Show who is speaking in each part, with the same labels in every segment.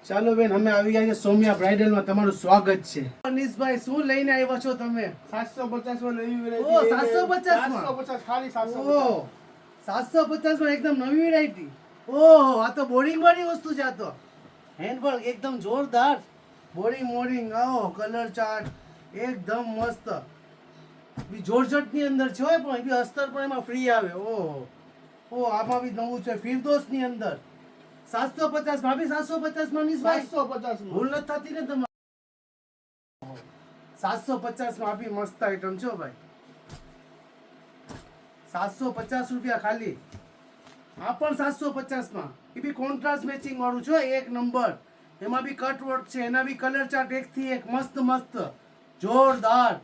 Speaker 1: ચાલો બેન, અમે આવી ગયા છે સૌમ્યા બ્રાઇડલ માં. તમારું સ્વાગત છે. અનીશભાઈ, શું લઈને આવ્યા છો તમે?
Speaker 2: 750 માં નવી
Speaker 1: ઓ, 750 માં?
Speaker 2: 750 ખાલી 750.
Speaker 1: ઓહ, 750 માં એકદમ નવી વેરાયટી. ઓહો, આ તો બોરિંગ વાળી વસ્તુ છે. આ તો હેન્ડવર્ક એકદમ જોરદાર. બોરિંગ આવો કલર ચાર્ટ એકદમ મસ્ત. બી જોર્જટ ની અંદર છે હોય, પણ બી અસ્તર પણ એમાં ફ્રી આવે. ઓહો, ઓ આમાં બી નવું છે ફિરદોસ ની અંદર. 750 ભાભી, 750 માં અનીશભાઈ?
Speaker 2: 750 માં.
Speaker 1: ભૂલ નથી થતી ને તમારે? 750 માં આપી મસ્ત આઈટમ છો ભાઈ. 750 રૂપિયા ખાલી. આ પણ 750 માં. એ બી કોન્ટ્રાસ્ટ મેચિંગ વાળું છે, એક નંબર. એમાં બી કટ વર્ક છે, એના બી કલર ચાર્ટ એક થી એક મસ્ત જોરદાર.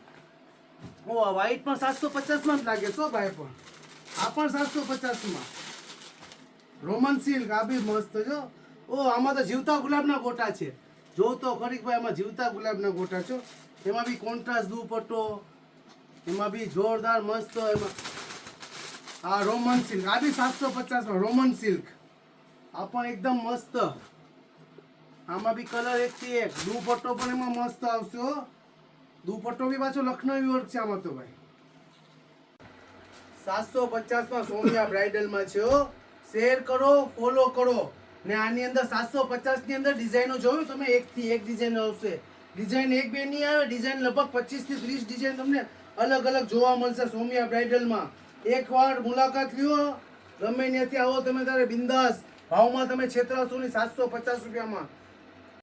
Speaker 1: ઓ વ્હાઈટ પણ 750 માં જ લાગે છો ભાઈ. પણ આ પણ 750 માં. રોમન સિલ્ક આ બી મસ્ત જો. ઓ આમાં તો જીવતા ગુલાબના ગોટા છે. જો તો ખરી ભાઈ, આમાં જીવતા ગુલાબના ગોટા છો. એમાં બી કોન્ટ્રાસ્ટ દુપટ્ટો, એમાં બી જોરદાર મસ્ત. એમાં આ રોમન સિલ્ક આ બી 750 માં રોમન સિલ્ક. આ પણ એકદમ મસ્ત. આમાં બી કલર એક થી એક. દુપટ્ટો પણ એમાં મસ્ત આવશે હો. દુપટ્ટો બી પાછો લખનવી વર્ક છે આમાં તો ભાઈ. 750 માં સૌમ્યા બ્રાઇડલ માં છે હો. શેર કરો, ફોલો કરો. ને આની અંદર 750 ની અંદર ડિઝાઇનો જોયું તમે? એક થી એક ડિઝાઇન આવશે. ડિઝાઇન એક બે નહીં આવે, ડિઝાઇન લગભગ 25 થી 30 ડિઝાઇન તમને અલગ અલગ જોવા મળશે સૌમ્યા બ્રાઇડલ માં. એકવાર મુલાકાત લ્યો, ગમે ત્યાંથી આવો તમે તારે બિંદાસ ભાવમાં તમે છેતરાશો નહીં. 750 રૂપિયામાં